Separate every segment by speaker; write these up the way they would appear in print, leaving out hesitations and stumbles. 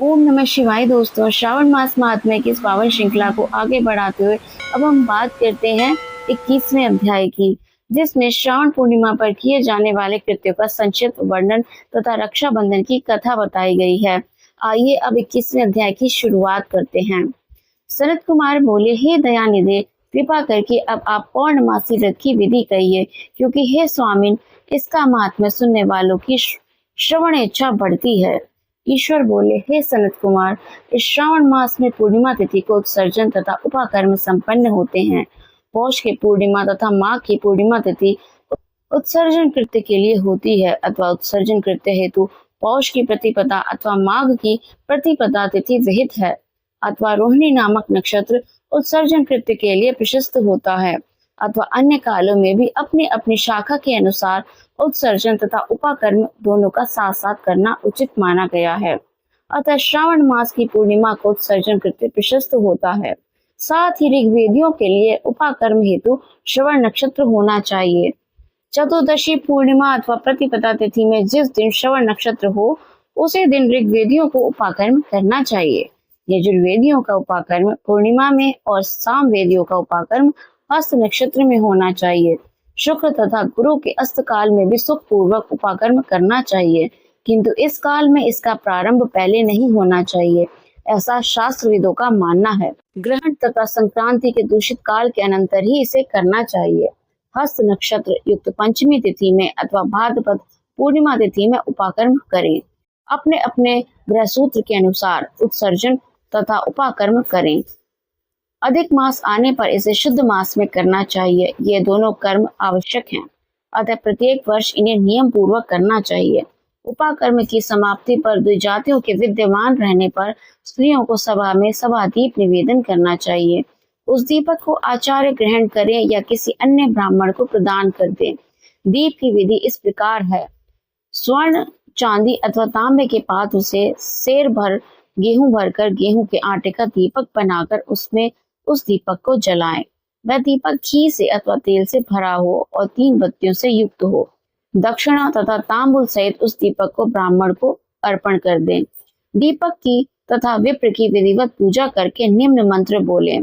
Speaker 1: ओम नमः शिवाय दोस्तों, श्रावण मास महात्म्य की इस पावन श्रृंखला को आगे बढ़ाते हुए अब हम बात करते हैं 21वें अध्याय की, जिसमें श्रावण पूर्णिमा पर किए जाने वाले कृत्यों का संक्षिप्त वर्णन तथा रक्षाबंधन की कथा बताई गई है। आइए अब 21वें अध्याय की शुरुआत करते हैं। सनत कुमार बोले, हे दयानिधे, कृपा करके अब आप पौर्णमासी व्रत की विधि कहिए, क्योंकि हे स्वामिन, इसका महात्म्य सुनने वालों की श्रवण इच्छा बढ़ती है। ईश्वर बोले, हे सनत कुमार, इस श्रावण मास में पूर्णिमा तिथि को उत्सर्जन तथा उपाकर्म संपन्न होते हैं। पौष की पूर्णिमा तथा माघ की पूर्णिमा तिथि उत्सर्जन कृत्य के लिए होती है अथवा उत्सर्जन कृत्य हेतु पौष की प्रतिपदा अथवा माघ की प्रतिपदा तिथि विहित है अथवा रोहिणी नामक नक्षत्र उत्सर्जन कृत्य के लिए प्रशस्त होता है अथवा अन्य कालों में भी अपनी अपनी शाखा के अनुसार उत्सर्जन तथा उपाकर्म दोनों का साथ साथ करना उचित माना गया है। अतः श्रावण मास की पूर्णिमा को उत्सर्जन कृत्य प्रशस्त होता है। साथ ही ऋग्वेदियों के लिए उपाकर्म हेतु श्रवण नक्षत्र होना चाहिए। चतुर्दशी पूर्णिमा अथवा प्रतिपदा तिथि में जिस दिन श्रवण नक्षत्र हो, उसी दिन ऋग्वेदियों को उपाकर्म करना चाहिए। यजुर्वेदियों का उपाकर्म पूर्णिमा में और सामवेदियों का उपाकर्म हस्त नक्षत्र में होना चाहिए। शुक्र तथा गुरु के अस्त काल में भी सुख पूर्वक उपाकर्म करना चाहिए, किंतु इस काल में इसका प्रारंभ पहले नहीं होना चाहिए, ऐसा शास्त्रविदों का मानना है। ग्रहण तथा संक्रांति के दूषित काल के अनंतर ही इसे करना चाहिए। हस्त नक्षत्र युक्त पंचमी तिथि में अथवा भाद्रपद पूर्णिमा तिथि में उपाकर्म करें। अपने अपने ग्रह सूत्र के अनुसार उत्सर्जन तथा उपाकर्म करें। अधिक मास आने पर इसे शुद्ध मास में करना चाहिए। ये दोनों कर्म आवश्यक हैं, अतः प्रत्येक वर्ष इन्हें नियम पूर्वक करना चाहिए। उपाकर्म की समाप्ति पर द्विजातियों के विद्यमान रहने पर स्त्रियों को सभा में सभा दीप निवेदन करना चाहिए। उस दीपक को आचार्य ग्रहण करें या किसी अन्य ब्राह्मण को प्रदान कर दें। दीप की विधि इस प्रकार है। स्वर्ण, चांदी अथवा तांबे के पात्र से सेर भर गेहूं भरकर गेहूं के आटे का दीपक बनाकर उसमें उस दीपक को जलाएं। वह दीपक घी से अथवा तेल से भरा हो और 3 बत्तियों से युक्त हो। दक्षिणा तथा तांबुल सहित उस दीपक को ब्राह्मण को अर्पण कर दें। दीपक की तथा विप्र की विधिवत पूजा करके निम्न मंत्र बोले।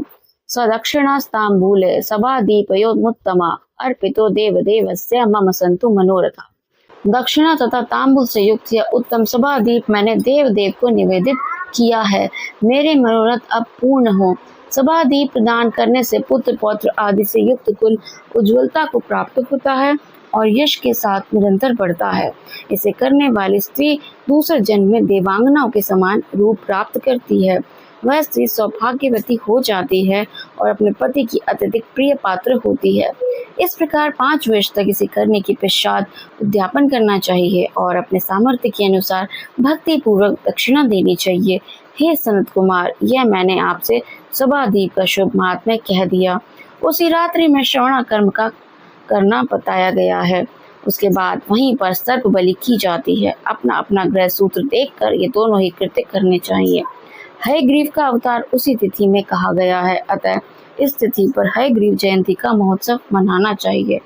Speaker 1: सदक्षिणास्तांबूले सभा दीपयोमुत्तमा अर्पितो देव देवस्य मम संतु मनोरथा। दक्षिणा तथा तांबुल से युक्त यह उत्तम सभा दीप मैंने देव देव को निवेदित किया है। मेरे मनोरथ अब पूर्ण हो। सभा दीप प्रदान करने से पुत्र पौत्र आदि से युक्त कुल उज्ज्वलता को प्राप्त होता है और यश के साथ निरंतर बढ़ता है। इसे करने वाली स्त्री दूसरे जन्म में देवांगनाओं के समान रूप प्राप्त करती है। वह स्त्री सौभाग्यवती हो जाती है और अपने पति की अत्यधिक प्रिय पात्र होती है। इस प्रकार 5 वर्ष तक इसे करने के पश्चात उद्यापन करना चाहिए और अपने सामर्थ्य के अनुसार भक्ति पूर्वक दक्षिणा देनी चाहिए। हे सनत कुमार, यह मैंने आपसे सभादीप का शुभ महात्म्य कह दिया। उसी रात्रि में श्रवण कर्म का करना बताया गया है। उसके बाद वहीं पर सर्प बलि की जाती है। अपना अपना ग्रह सूत्र देखकर ये दोनों ही कृत्य करने चाहिए। हयग्रीव का अवतार उसी तिथि में कहा गया है, अतः इस तिथि पर हयग्रीव जयंती का महोत्सव मनाना चाहिए।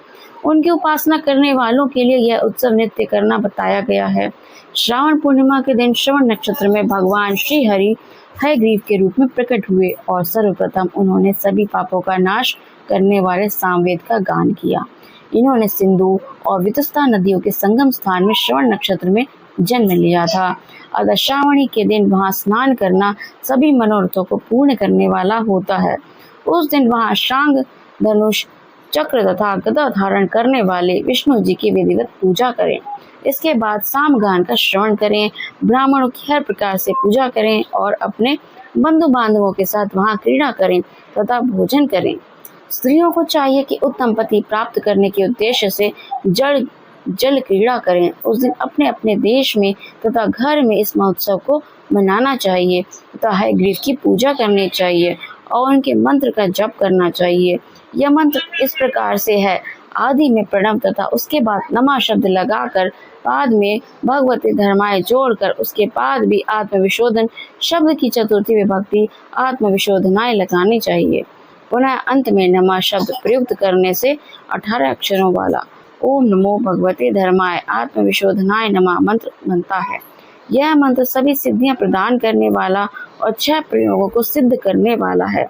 Speaker 1: उनकी उपासना करने वालों के लिए यह उत्सव नित्य करना बताया गया है। श्रावण पूर्णिमा के दिन श्रवण नक्षत्र में भगवान श्री हरि हयग्रीव के रूप में प्रकट हुए और सर्वप्रथम उन्होंने सभी पापों का नाश करने वाले सामवेद का गान किया। इन्होंने सिंधु और वितस्ता नदियों के संगम स्थान में श्रवण नक्षत्र में जन्म लिया था। अतः श्रावणी के दिन वहां स्नान करना सभी मनोरथों को पूर्ण करने वाला होता है। उस दिन वहां शांग, धनुष, चक्र तथा गदा धारण करने वाले विष्णु जी की विधिवत पूजा करें। इसके बाद सामगान का श्रवण करें, ब्राह्मणों की हर प्रकार से पूजा करें और अपने बंधु बांधवों के साथ वहां क्रीड़ा करें तथा भोजन करें। स्त्रियों को चाहिए कि उत्तम पति प्राप्त करने के उद्देश्य से जल क्रीड़ा करें। उस दिन अपने अपने देश में तथा घर में इस महोत्सव को मनाना चाहिए तथा हयग्रीव की पूजा करनी चाहिए और उनके मंत्र का जप करना चाहिए। यह मंत्र इस प्रकार से है। आदि में प्रणव तथा उसके बाद नमा शब्द लगाकर पाद में भगवती धर्माय जोड़कर उसके बाद भी आत्मविशोधन शब्द की चतुर्थी विभक्ति आत्मविशोधनाय लगानी चाहिए। पुनः अंत में नमा शब्द प्रयुक्त करने से 18 अक्षरों वाला ओम नमो भगवते धर्माय आत्मविशोधनाय नमः मंत्र बनता है। यह मंत्र सभी सिद्धियां प्रदान करने वाला और 6 प्रयोगों को सिद्ध करने वाला है।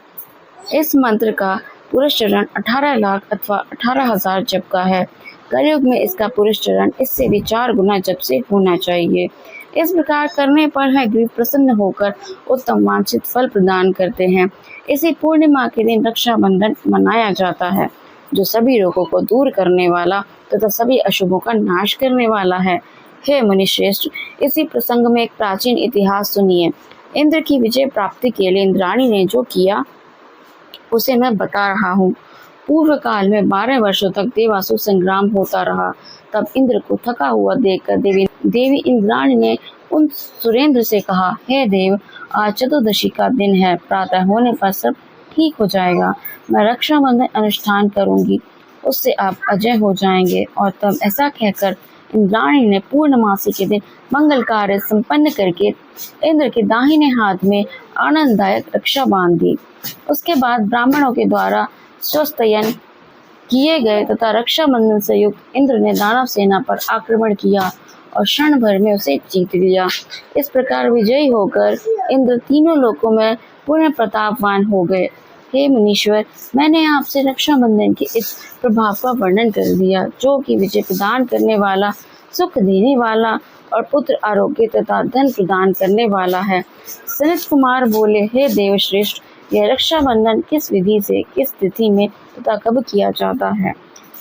Speaker 1: इस मंत्र का पुरुषचरण 18 लाख अथवा 18,000 जप का है। कलयुग में इसका पुरुषचरण इससे भी 4 गुना जप से होना चाहिए। इस प्रकार करने पर हयग्रीव प्रसन्न होकर उत्तम वांछित फल प्रदान करते हैं। इसी पूर्णिमा के दिन रक्षाबंधन मनाया जाता है, जो सभी रोगों को दूर करने वाला तथा सभी अशुभों का नाश करने वाला है। हे मुनिश्रेष्ठ, इसी प्रसंग में एक प्राचीन इतिहास सुनिए। इंद्र की विजय प्राप्ति के लिए इंद्राणी ने जो किया उसे मैं बता रहा हूँ। पूर्व काल में 12 वर्षों तक देवासुर संग्राम होता रहा। तब इंद्र को थका हुआ देखकर देवी इंद्राणी ने उन सुरेंद्र से कहा, हे देव, आज चतुर्दशी का दिन है, प्रातः होने पर सब ठीक हो जाएगा। मैं रक्षाबंधन अनुष्ठान करूंगी, उससे आप अजय हो जाएंगे। और तब ऐसा कहकर इंद्राणी ने पूर्णमासी के दिन मंगल कार्य संपन्न करके इंद्र के दाहिने हाथ में आनंददायक रक्षा बांध दी। उसके बाद ब्राह्मणों के द्वारा स्वस्तयन किए गए तथा रक्षाबंधन से युक्त इंद्र ने दानव सेना पर आक्रमण किया और क्षण भर में उसे जीत लिया। इस प्रकार विजयी होकर इंद्र तीनों लोकों में पुनः प्रतापवान हो गए। हे मुनीश्वर, मैंने आपसे रक्षाबंधन के इस प्रभाव का वर्णन कर दिया, जो कि विजय प्रदान करने वाला, सुख देने वाला और पुत्र आरोग्य तथा धन प्रदान करने वाला है। सनत कुमार बोले, हे देवश्रेष्ठ, यह रक्षाबंधन किस विधि से, किस तिथि में तथा कब किया जाता है?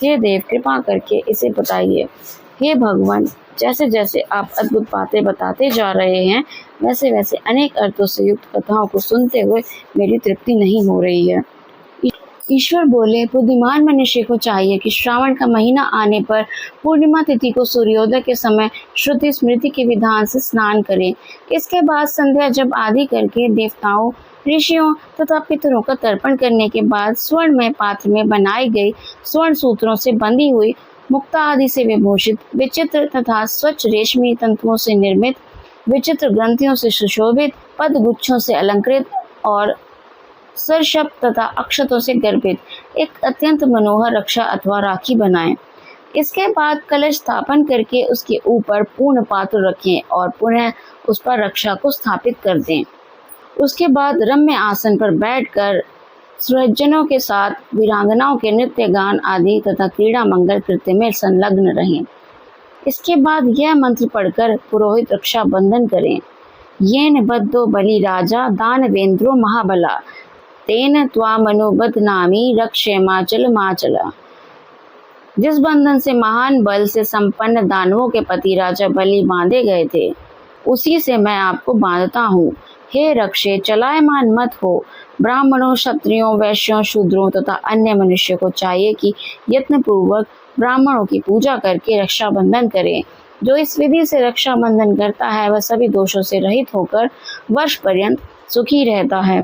Speaker 1: हे देव, कृपा करके इसे बताइए। हे भगवान, जैसे जैसे आप अद्भुत बातें बताते जा रहे हैं, वैसे वैसे अनेक अर्थों से युक्त कथाओं को सुनते हुए मेरी तृप्ति नहीं हो रही है। ईश्वर बोले, बुद्धिमान मनुष्य को चाहिए कि श्रावण का महीना आने पर पूर्णिमा तिथि को सूर्योदय के समय श्रुति स्मृति के विधान से स्नान करें। इसके बाद संध्या जब आदि करके देवताओं, ऋषियों तथा पितरों का तर्पण करने के बाद स्वर्णमय पात्र में बनाई गई स्वर्ण सूत्रों से बंधी हुई, मुक्ता आदि से विभूषित, विचित्र तथा स्वच्छ रेशमी तंतुओं से निर्मित, विचित्र ग्रंथियों से सुशोभित, पद गुच्छों से अलंकृत और सरशप तथा अक्षतों से गर्भित एक अत्यंत मनोहर रक्षा अथवा राखी बनाएं। इसके बाद कलश स्थापन करके उसके ऊपर पूर्ण पात्र रखें और पुनः उस पर रक्षा को स्थापित कर दें। उसके बाद रम्य आसन पर बैठकर सुहृदजनों के साथ वीरांगनाओं के नृत्य गान आदि तथा क्रीड़ा मंगल कृत्य में संलग्न रहें। इसके बाद यह मंत्र पढ़कर पुरोहित रक्षा बंधन करें। येन बद्धो बलि राजा दानवेंद्रो महाबला, तेन त्वामनुबध्नामि रक्षेमाचल माचला। जिस बंधन से महान बल से संपन्न दानवों के पति राजा बलि बांधे गए थे, उसी से मैं आपको बांधता हूँ। हे रक्षे, चलायमान मत हो। ब्राह्मणों, क्षत्रियों, वैश्यों, शूद्रों तथा अन्य मनुष्य को चाहिए कि यत्नपूर्वक ब्राह्मणों की पूजा करके रक्षाबंधन करें। जो इस विधि से रक्षाबंधन करता है, वह सभी दोषों से रहित होकर वर्ष पर्यंत सुखी रहता है।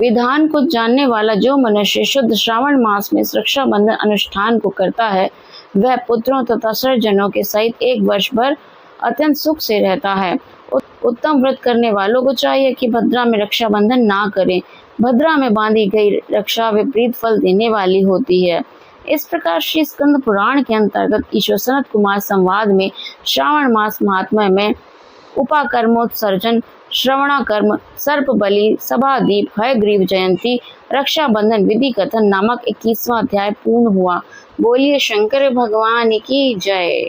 Speaker 1: विधान को जानने वाला जो मनुष्य शुद्ध श्रावण मास में रक्षाबंधन अनुष्ठान को करता है, वह पुत्रों तथा स्वजनों के सहित 1 वर्ष भर अत्यंत सुख से रहता है। उत्तम व्रत करने वालों को चाहिए कि भद्रा में रक्षाबंधन ना करें। भद्रा में बांधी गई रक्षा विपरीत फल देने वाली होती है। इस प्रकार श्री स्कंद पुराण के अंतर्गत ईश्वर सनत कुमार संवाद में श्रावण मास महात्म्य में उपाकर्मोत्सर्जन, श्रवणाकर्म, सर्प बलि, सभादीप, हयग्रीव जयंती, रक्षाबंधन विधि कथन नामक 21वां अध्याय पूर्ण हुआ। बोलिए शंकर भगवान की जय।